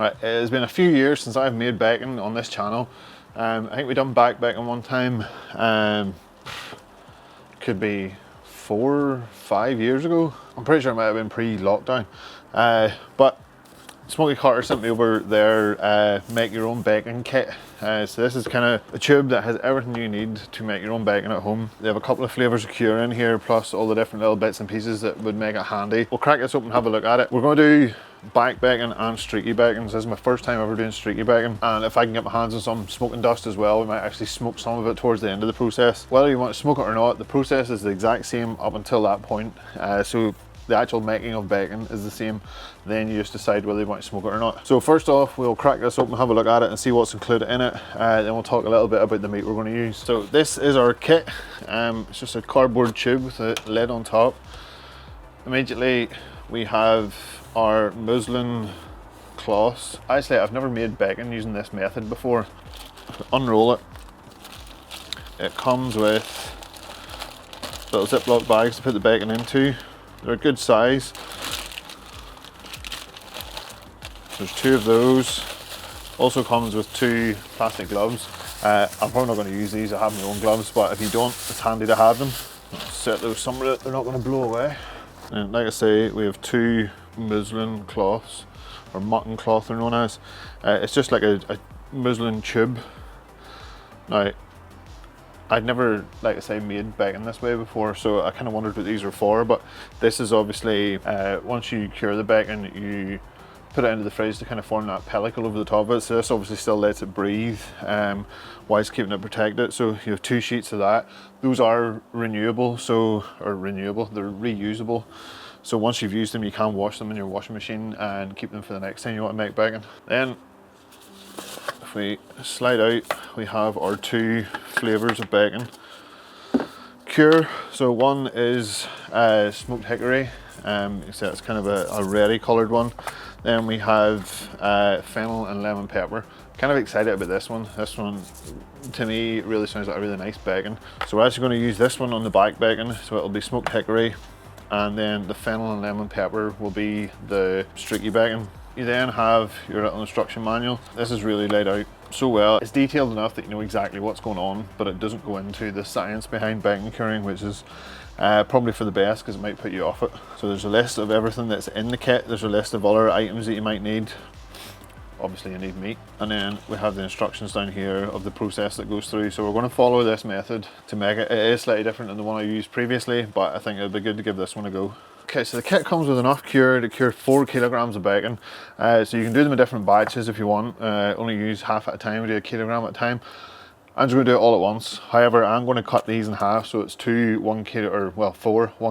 Right, it has been a few years since I've made bacon on this channel. I think we done back bacon one time. Could be 4 or 5 years ago. I'm pretty sure it might have been pre-lockdown. But Smoky Carter sent me over their make your own bacon kit. So this is kind of a tube that has everything you need to make your own bacon at home. They have a couple of flavours of cure in here, plus all the different little bits and pieces that would make it handy. We'll crack this open and have a look at it. We're going to do back bacon and streaky bacon. So this is my first time ever doing streaky bacon, and if I can get my hands on some smoking dust as well, we might actually smoke some of it towards the end of the process. Whether you want to smoke it or not, the process is the exact same up until that point. So the actual making of bacon is the same, then you just decide whether you want to smoke it or not. So first off, we'll crack this open, have a look at it and see what's included in it. Then we'll talk a little bit about the meat we're going to use. So this is our kit. It's just a cardboard tube with a lid on top. Immediately we have our muslin cloths. Actually, I've never made bacon using this method before. Unroll it. It comes with little Ziploc bags to put the bacon into. They're a good size. There's 2 of those. Also comes with 2 plastic gloves. I'm probably not going to use these, I have my own gloves, but if you don't, it's handy to have them. Set those somewhere that they're not going to blow away. And like I say, we have 2 muslin cloths, or mutton cloth they're known as. It's just like a muslin tube. Now, I'd never, like I say, made bacon this way before, so I kind of wondered what these were for, but this is obviously, once you cure the bacon, you put it into the fridge to kind of form that pellicle over the top of it, so this obviously still lets it breathe whilst keeping it protected. So you have 2 sheets of that. Those are renewable, they're reusable. So once you've used them, you can wash them in your washing machine and keep them for the next time you want to make bacon. Then, if we slide out, we have our 2 flavours of bacon. Cure, so one is smoked hickory, so it's kind of a reddy coloured one. Then we have fennel and lemon pepper. Kind of excited about this one. This one, to me, really sounds like a really nice bacon. So we're actually going to use this one on the back bacon, so it'll be smoked hickory, and then the fennel and lemon pepper will be the streaky bacon. You then have your little instruction manual. This is really laid out so well. It's detailed enough that you know exactly what's going on, but it doesn't go into the science behind bacon curing, which is probably for the best because it might put you off it. So there's a list of everything that's in the kit. There's a list of other items that you might need. Obviously you need meat. And then we have the instructions down here of the process that goes through. So we're going to follow this method to make it. It is slightly different than the one I used previously, but I think it'd be good to give this one a go. Okay, so the kit comes with enough cure to cure 4 kilograms of bacon. So you can do them in different batches if you want. Only use half at a time, do a kilogram at a time. I'm just going to do it all at once. However, I'm going to cut these in half, so it's 4 1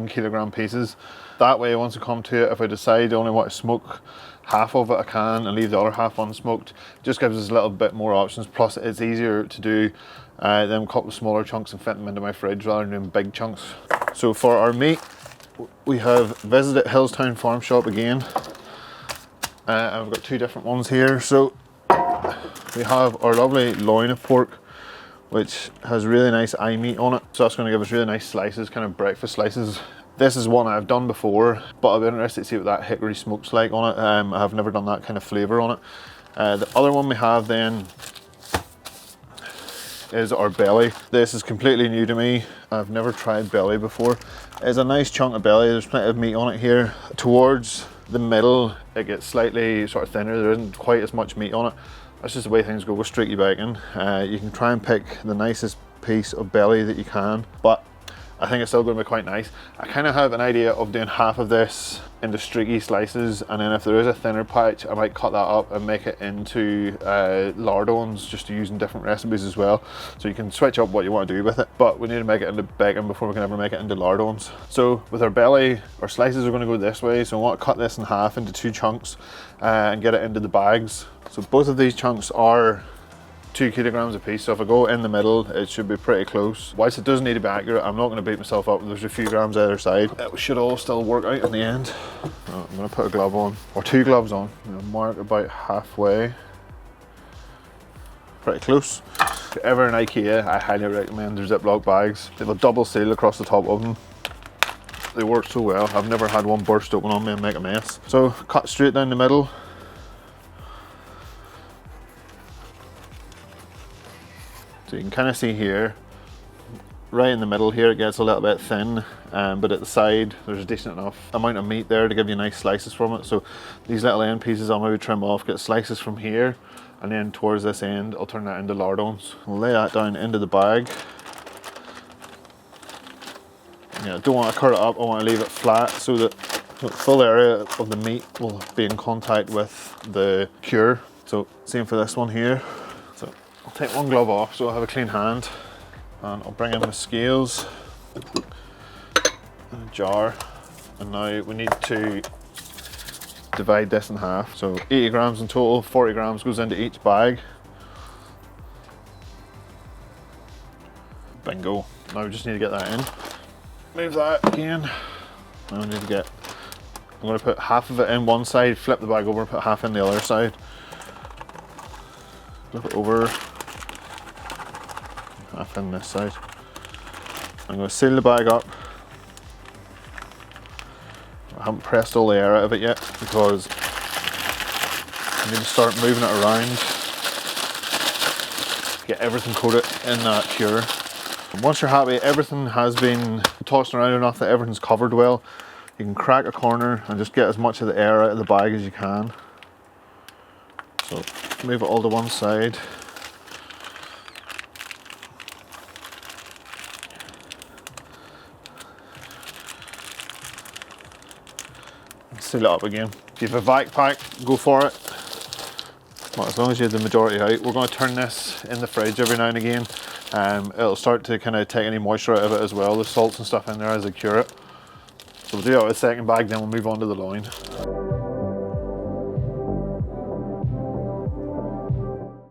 kilogram pieces. That way, once I come to it, if I decide I only want to smoke half of it, I can, and leave the other half unsmoked. It just gives us a little bit more options. Plus, it's easier to do them cut with smaller chunks and fit them into my fridge rather than doing big chunks. So for our meat, we have visited Hillstown Farm Shop again. I've got 2 different ones here. So we have our lovely loin of pork, which has really nice eye meat on it. So that's going to give us really nice slices, kind of breakfast slices. This is one I've done before, but I'll be interested to see what that hickory smoke's like on it. I've never done that kind of flavour on it. The other one we have then is our belly. This is completely new to me. I've never tried belly before. It's a nice chunk of belly. There's plenty of meat on it here. Towards the middle, it gets slightly sort of thinner. There isn't quite as much meat on it. That's just the way things go with streaky bacon. You can try and pick the nicest piece of belly that you can, but I think it's still going to be quite nice. I kind of have an idea of doing half of this into streaky slices, and then if there is a thinner patch, I might cut that up and make it into lardons, just to use in different recipes as well. So you can switch up what you want to do with it, but we need to make it into bacon before we can ever make it into lardons. So with our belly, our slices are going to go this way, so I want to cut this in half into 2 chunks and get it into the bags. So both of these chunks are 2 kilograms a piece, so if I go in the middle, it should be pretty close. Whilst it does need to be accurate, I'm not going to beat myself up. There's a few grams either side. It should all still work out in the end. I'm going to put a glove on, or 2 gloves on. I'm going to mark about halfway. Pretty close. If you're ever in IKEA, I highly recommend their Ziploc bags. They have a double seal across the top of them. They work so well. I've never had one burst open on me and make a mess. So cut straight down the middle. So you can kind of see here, right in the middle here it gets a little bit thin, but at the side there's a decent enough amount of meat there to give you nice slices from it. So these little end pieces I'll maybe trim off, get slices from here, and then towards this end I'll turn that into lardons. I'll lay that down into the bag. Yeah, I don't want to cut it up, I want to leave it flat so that the full area of the meat will be in contact with the cure. So same for this one here. So I'll take one glove off so I'll have a clean hand, and I'll bring in my scales and a jar, and now we need to divide this in half. So 80 grams in total, 40 grams goes into each bag. Bingo. Now we just need to get that in. Move that again. Now we need to get, I'm going to put half of it in one side, flip the bag over and put half in the other side. Flip it over, half in this side. I'm going to seal the bag up. I haven't pressed all the air out of it yet because I need to start moving it around, get everything coated in that cure. Once you're happy everything has been tossed around enough that everything's covered well, you can crack a corner and just get as much of the air out of the bag as you can. So move it all to one side. And seal it up again. If you have a vac pack, go for it. Well, as long as you have the majority out. We're going to turn this in the fridge every now and again. It'll start to kind of take any moisture out of it as well, the salts and stuff in there as they cure it. So we'll do that with the second bag, then we'll move on to the loin.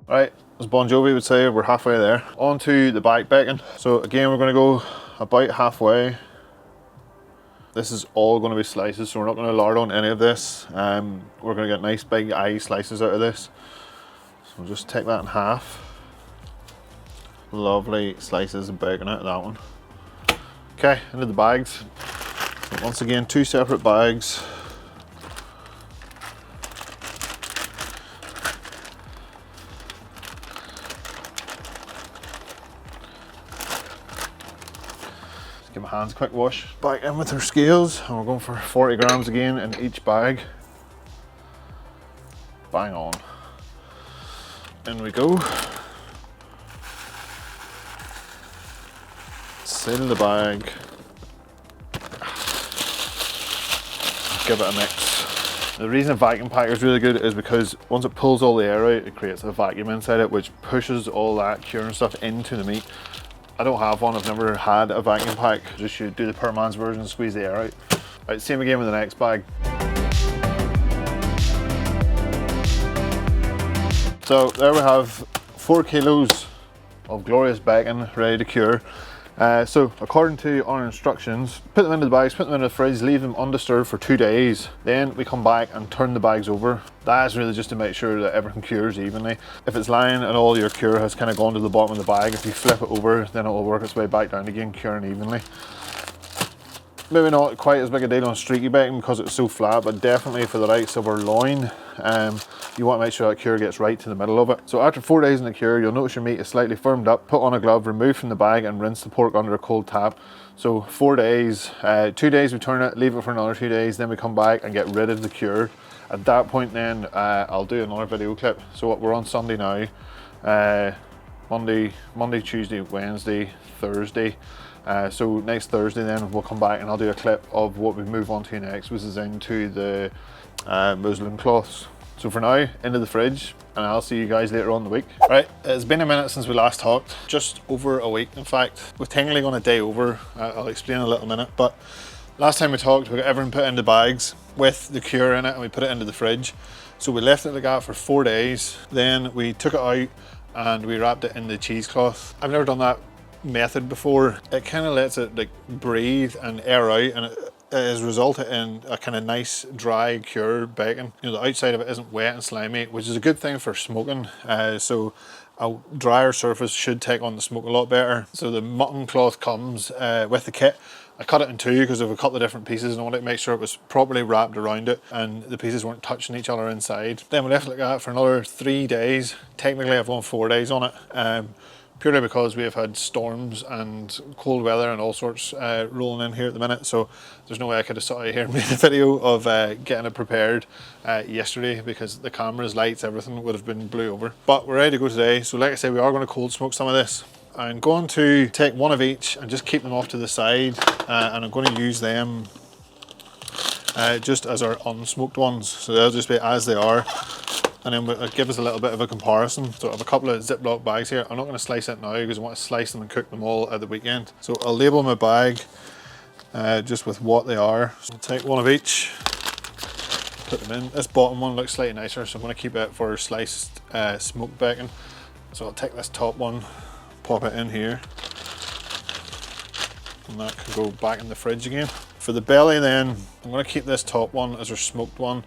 Right, as Bon Jovi would say, we're halfway there. On to the back bacon. So again, we're going to go about halfway. This is all going to be slices, so we're not going to lard on any of this. We're going to get nice big eye slices out of this. So we'll just take that in half. Lovely slices of bacon out of that one. Okay, into the bags. So once again, two separate bags. Just give my hands a quick wash. Back in with our scales, and we're going for 40 grams again in each bag. Bang on. In we go. Seal the bag, give it a mix. The reason a vacuum packer is really good is because once it pulls all the air out, it creates a vacuum inside it which pushes all that cure and stuff into the meat. I don't have one, I've never had a vacuum pack, just you do the poor man's version, squeeze the air out. Right, same again with the next bag. So there we have 4 kilos of glorious bacon ready to cure. So according to our instructions, put them into the bags, put them in the fridge, leave them undisturbed for 2 days. Then we come back and turn the bags over. That's really just to make sure that everything cures evenly. If it's lying and all your cure has kind of gone to the bottom of the bag, if you flip it over, then it will work its way back down again, curing evenly. Maybe not quite as big a deal on streaky bacon because it's so flat, but definitely for the likes of our loin, you want to make sure that cure gets right to the middle of it. So after 4 days in the cure, you'll notice your meat is slightly firmed up. Put on a glove, remove from the bag and rinse the pork under a cold tap. So 4 days, 2 days we turn it, leave it for another 2 days, then we come back and get rid of the cure. At that point then, I'll do another video clip. So we're on Sunday now, Monday, Tuesday, Wednesday, Thursday. So next Thursday then we'll come back and I'll do a clip of what we move on to next, which is into the muslin cloths. So for now, into the fridge, and I'll see you guys later on in the week. Right, it's been a minute since we last talked, just over a week in fact. We're technically on a day over, I'll explain in a little minute, but last time we talked we got everything put into bags with the cure in it and we put it into the fridge. So we left it like that for 4 days, then we took it out and we wrapped it in the cheesecloth. I've never done that method before. It kind of lets it like breathe and air out, and it has resulted in a kind of nice dry cured bacon. You know, the outside of it isn't wet and slimy, which is a good thing for smoking. So a drier surface should take on the smoke a lot better. So the mutton cloth comes with the kit. I cut it in two because of a couple of different pieces and I wanted to make sure it was properly wrapped around it and the pieces weren't touching each other inside. Then we left it like that for another 3 days. Technically I've gone 4 days on it. purely because we have had storms and cold weather and all sorts rolling in here at the minute, so there's no way I could have sat out here and made a video of getting it prepared yesterday, because the cameras, lights, everything would have been blew over. But we're ready to go today, so like I said, we are going to cold smoke some of this. I'm going to take one of each and just keep them off to the side, and I'm going to use them just as our unsmoked ones, so they'll just be as they are, and then it'll give us a little bit of a comparison. So I have a couple of Ziploc bags here. I'm not going to slice it now because I want to slice them and cook them all at the weekend. So I'll label my bag just with what they are. So I'll take one of each, put them in. This bottom one looks slightly nicer, so I'm going to keep it for sliced smoked bacon. So I'll take this top one, pop it in here, and that can go back in the fridge again. For the belly then, I'm going to keep this top one as our smoked one.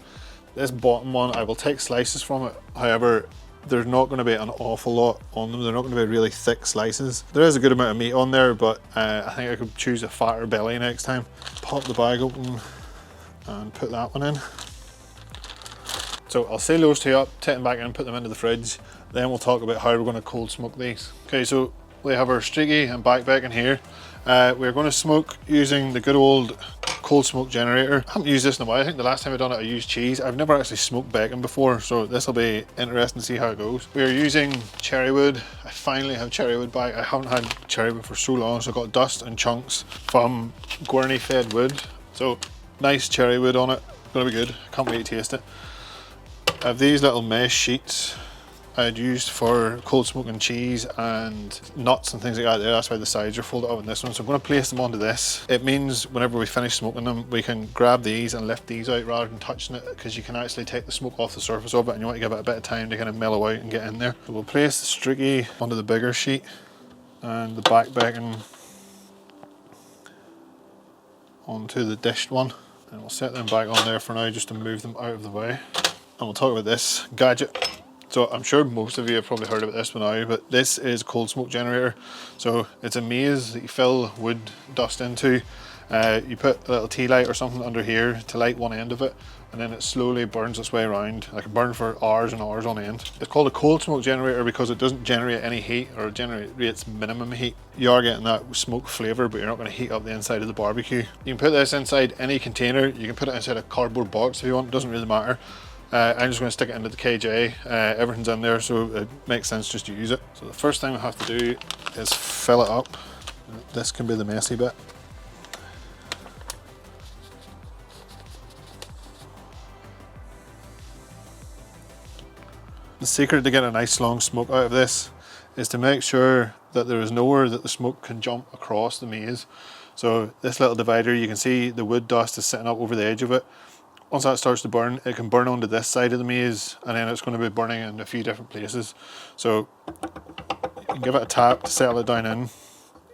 This bottom one, I will take slices from it. However, there's not going to be an awful lot on them. They're not going to be really thick slices. There is a good amount of meat on there, but I think I could choose a fatter belly next time. Pop the bag open and put that one in. So I'll seal those two up, take them back in and put them into the fridge. Then we'll talk about how we're going to cold smoke these. Okay, so we have our streaky and back bacon here. We're going to smoke using the good old cold smoke generator. I haven't used this in a while. I think the last time I done it I used cheese. I've never actually smoked bacon before, so this will be interesting to see how it goes. We are using cherry wood. I finally have cherry wood back. I haven't had cherry wood for so long, so I've got dust and chunks from Guerny fed wood. So nice cherry wood on it. Gonna be good. Can't wait to taste it. I have these little mesh sheets I'd used for cold smoking cheese and nuts and things like that there. That's why the sides are folded up in this one. So I'm going to place them onto this. It means whenever we finish smoking them, we can grab these and lift these out rather than touching it, because you can actually take the smoke off the surface of it, and you want to give it a bit of time to kind of mellow out and get in there. So we'll place the streaky onto the bigger sheet and the back bacon onto the dished one. And we'll set them back on there for now just to move them out of the way. And we'll talk about this gadget. So I'm sure most of you have probably heard about this one now, but this is cold smoke generator. So it's a maze that you fill wood dust into. You put a little tea light or something under here to light one end of it, and then it slowly burns its way around. Like it burns for hours and hours on end. It's called a cold smoke generator because it doesn't generate any heat, or generates minimum heat. You are getting that smoke flavour, but you're not going to heat up the inside of the barbecue. You can put this inside any container. You can put it inside a cardboard box if you want. It doesn't really matter. I'm just going to stick it into the KJ. Everything's in there, so it makes sense just to use it. So the first thing we have to do is fill it up. This can be the messy bit. The secret to getting a nice long smoke out of this is to make sure that there is nowhere that the smoke can jump across the maze. So this little divider, you can see the wood dust is sitting up over the edge of it. Once that starts to burn, it can burn onto this side of the maze, and then it's going to be burning in a few different places. So you can give it a tap to settle it down in.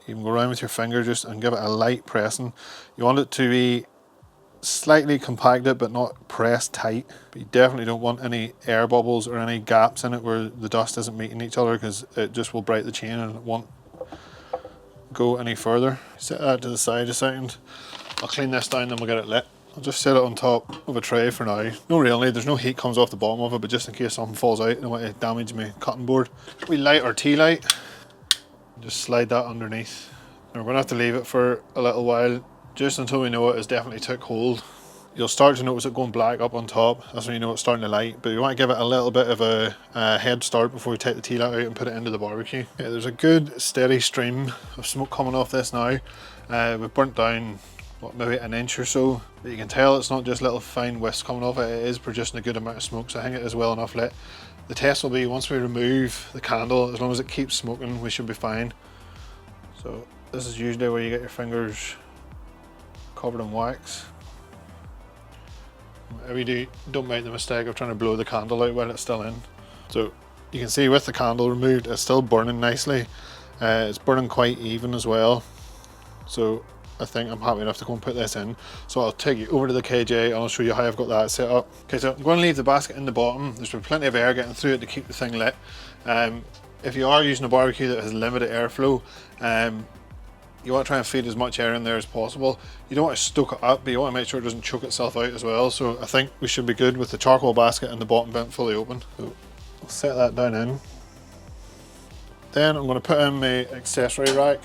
You can go around with your finger just and give it a light pressing. You want it to be slightly compacted but not pressed tight. But you definitely don't want any air bubbles or any gaps in it where the dust isn't meeting each other, because it just will break the chain and it won't go any further. Set that to the side a second. I'll clean this down, then we'll get it lit. I'll just set it on top of a tray for now. No real need, there's no heat comes off the bottom of it, but just in case something falls out, I don't want to damage my cutting board. We light our tea light, just slide that underneath. And we're going to have to leave it for a little while, just until we know it has definitely took hold. You'll start to notice it going black up on top. That's when you know it's starting to light, but you want to give it a little bit of a head start before you take the tea light out and put it into the barbecue. Yeah, there's a good steady stream of smoke coming off this now. We've burnt down maybe an inch or so, but you can tell it's not just little fine wisps coming off it. It is producing a good amount of smoke, so I think it is well enough lit. The test will be once we remove the candle, as long as it keeps smoking, we should be fine. So this is usually where you get your fingers covered in wax. Whatever you do, don't make the mistake of trying to blow the candle out while it's still in. So you can see with the candle removed, it's still burning nicely. It's burning quite even as well. So I think I'm happy enough to go and put this in. So I'll take you over to the KJ and I'll show you how I've got that set up. Okay, so I'm going to leave the basket in the bottom. There's been plenty of air getting through it to keep the thing lit. If you are using a barbecue that has limited airflow, you want to try and feed as much air in there as possible. You don't want to stoke it up, but you want to make sure it doesn't choke itself out as well. So I think we should be good with the charcoal basket and the bottom vent fully open. So I'll set that down in. Then I'm going to put in my accessory rack,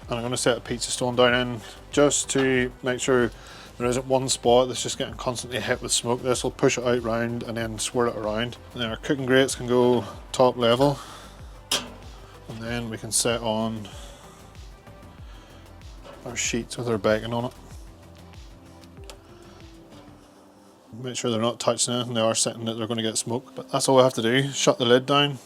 and I'm going to set a pizza stone down in just to make sure there isn't one spot that's just getting constantly hit with smoke. This will push it out round and then swirl it around. And then our cooking grates can go top level, and then we can set on our sheets with our bacon on it. Make sure they're not touching anything, they are sitting that they're going to get smoke. But that's all I have to do, shut the lid down.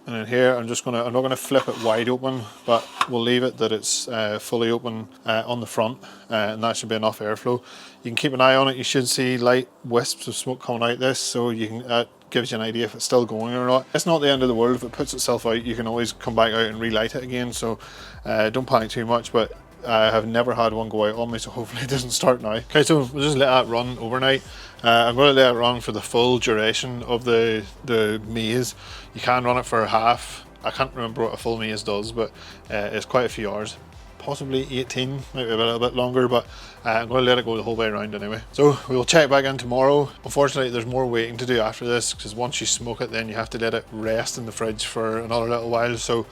And then here I'm not going to flip it wide open, but we'll leave it that it's fully open on the front, and that should be enough airflow. You can keep an eye on it, you should see light wisps of smoke coming out this, so you can, gives you an idea if it's still going or not. It's not the end of the world. If it puts itself out, you can always come back out and relight it again, so don't panic too much, but I have never had one go out on me, so hopefully it doesn't start now. Okay, so we'll just let that run overnight. I'm going to let it run for the full duration of the maze. You can run it for half. I can't remember what a full maze does, but it's quite a few hours. Possibly 18, maybe a little bit longer, but I'm going to let it go the whole way around anyway. So we'll check back in tomorrow. Unfortunately, there's more waiting to do after this, because once you smoke it, then you have to let it rest in the fridge for another little while. So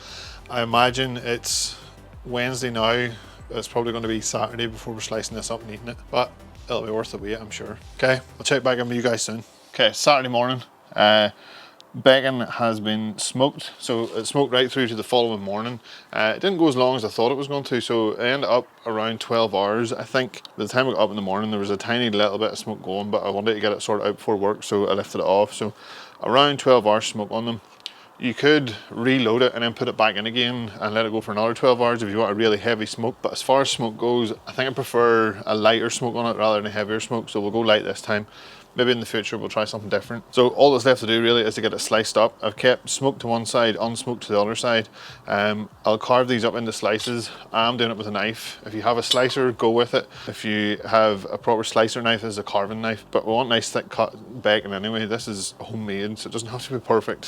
I imagine it's Wednesday now. It's probably going to be Saturday before we're slicing this up and eating it, but it'll be worth the wait, I'm sure. Okay, I'll check back in with you guys soon. Okay, Saturday morning. Bacon has been smoked, so it smoked right through to the following morning. It didn't go as long as I thought it was going to, so it ended up around 12 hours. I think by the time I got up in the morning there was a tiny little bit of smoke going, but I wanted to get it sorted out before work, so I lifted it off. So around 12 hours smoke on them. You could reload it and then put it back in again and let it go for another 12 hours if you want a really heavy smoke. But as far as smoke goes, I think I prefer a lighter smoke on it rather than a heavier smoke, so we'll go light this time. Maybe in the future we'll try something different. So all that's left to do really is to get it sliced up. I've kept smoke to one side, unsmoked to the other side. I'll carve these up into slices. I'm doing it with a knife. If you have a slicer, go with it. If you have a proper slicer knife, this is a carving knife. But we want nice thick cut bacon anyway. This is homemade, so it doesn't have to be perfect.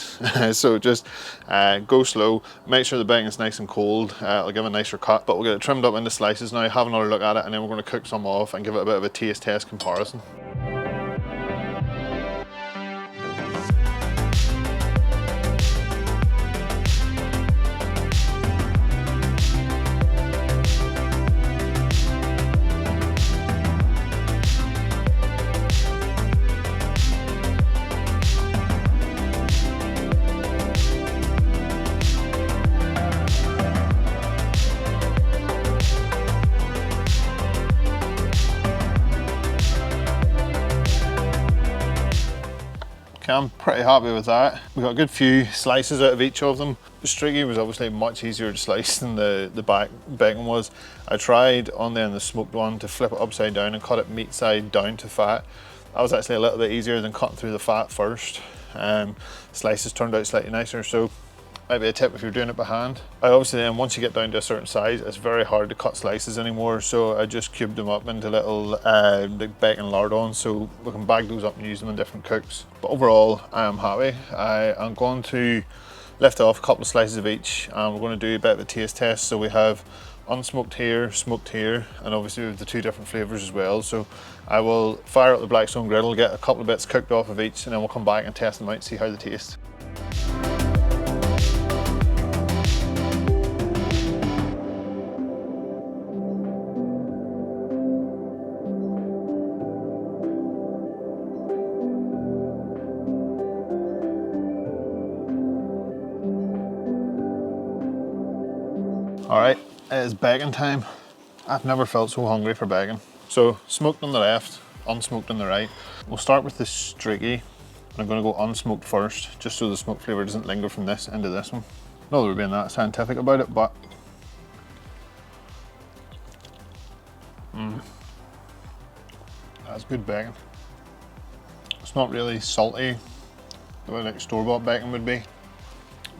So just go slow. Make sure the bacon is nice and cold. I'll give it a nicer cut. But we'll get it trimmed up into slices now, have another look at it, and then we're going to cook some off and give it a bit of a taste test comparison. Okay, I'm pretty happy with that. We got a good few slices out of each of them. The streaky was obviously much easier to slice than the bacon was. I tried on the smoked one to flip it upside down and cut it meat side down to fat. That was actually a little bit easier than cutting through the fat first. Slices turned out slightly nicer, so might be a tip if you're doing it by hand. Obviously then once you get down to a certain size, it's very hard to cut slices anymore, so I just cubed them up into little bacon lardons, so we can bag those up and use them in different cooks. But overall, I am happy. I'm going to lift off a couple of slices of each, and we're going to do a bit of a taste test. So we have unsmoked here, smoked here, and obviously we have the two different flavours as well. So I will fire up the Blackstone griddle, get a couple of bits cooked off of each, and then we'll come back and test them out, see how they taste. Alright, it is bacon time. I've never felt so hungry for bacon. So, smoked on the left, unsmoked on the right. We'll start with the streaky, and I'm going to go unsmoked first, just so the smoke flavour doesn't linger from this into this one. Not that we're being that scientific about it, but that's good bacon. It's not really salty the way like store-bought bacon would be.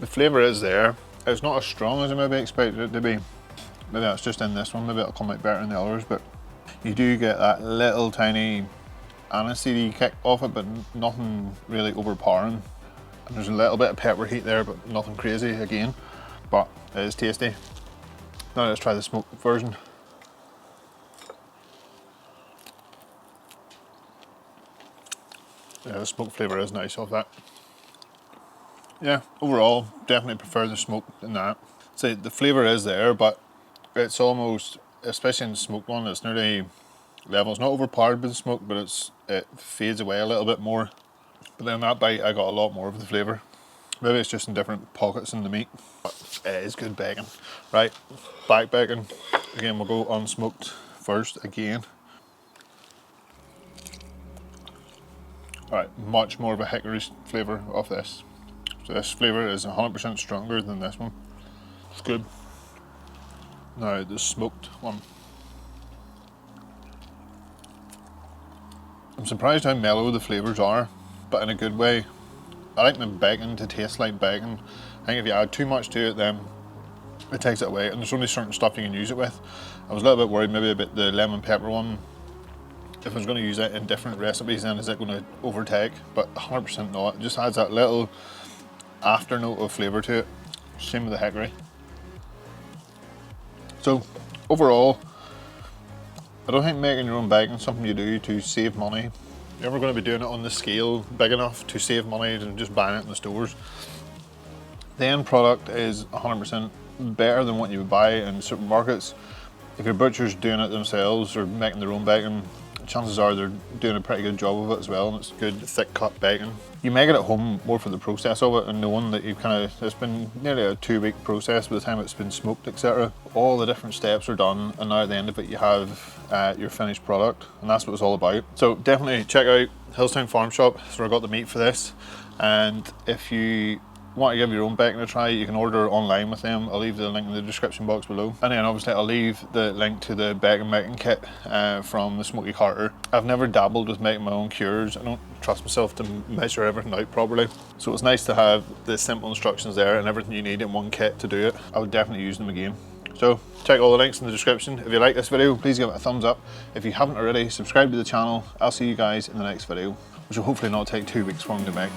The flavour is there. It's not as strong as I maybe expected it to be. Maybe that's just in this one, maybe it'll come out better in the others, but you do get that little tiny aniseedy kick off it, but nothing really overpowering. And there's a little bit of pepper heat there, but nothing crazy again. But it is tasty. Now let's try the smoked version. Yeah, the smoke flavour is nice off that. Yeah, overall, definitely prefer the smoked than that. So the flavour is there, but it's almost, especially in the smoked one, it's nearly level. It's not overpowered by the smoke, but it fades away a little bit more. But then that bite, I got a lot more of the flavour. Maybe it's just in different pockets in the meat. But it is good bacon. Right, back bacon. Again, we'll go unsmoked first again. Alright, much more of a hickory flavour of this. So this flavour is 100% stronger than this one. It's good. Now the smoked one. I'm surprised how mellow the flavours are, but in a good way. I like the bacon to taste like bacon. I think if you add too much to it, then it takes it away, and there's only certain stuff you can use it with. I was a little bit worried maybe about the lemon pepper one. If I was going to use it in different recipes, then is it going to overtake? But 100% not. It just adds that little afternote of flavour to it. Same with the hickory. So overall, I don't think making your own bacon is something you do to save money. You're never going to be doing it on the scale big enough to save money and just buying it in the stores. The end product is 100% better than what you would buy in supermarkets. If your butcher's doing it themselves or making their own bacon, chances are they're doing a pretty good job of it as well, and it's good thick cut bacon. You make it at home more for the process of it and knowing that you've it's been nearly a 2-week process by the time it's been smoked, etc. All the different steps are done, and now at the end of it you have your finished product, and that's what it's all about. So definitely check out Hillstown Farm Shop. That's where I got the meat for this, and if you want to give your own bacon a try, you can order online with them. I'll leave the link in the description box below. And then obviously I'll leave the link to the bacon making kit from the Smoky Carter. I've never dabbled with making my own cures. I don't trust myself to measure everything out properly. So it's nice to have the simple instructions there and everything you need in one kit to do it. I would definitely use them again. So check all the links in the description. If you like this video, please give it a thumbs up. If you haven't already, subscribe to the channel. I'll see you guys in the next video, which will hopefully not take 2 weeks for me to make.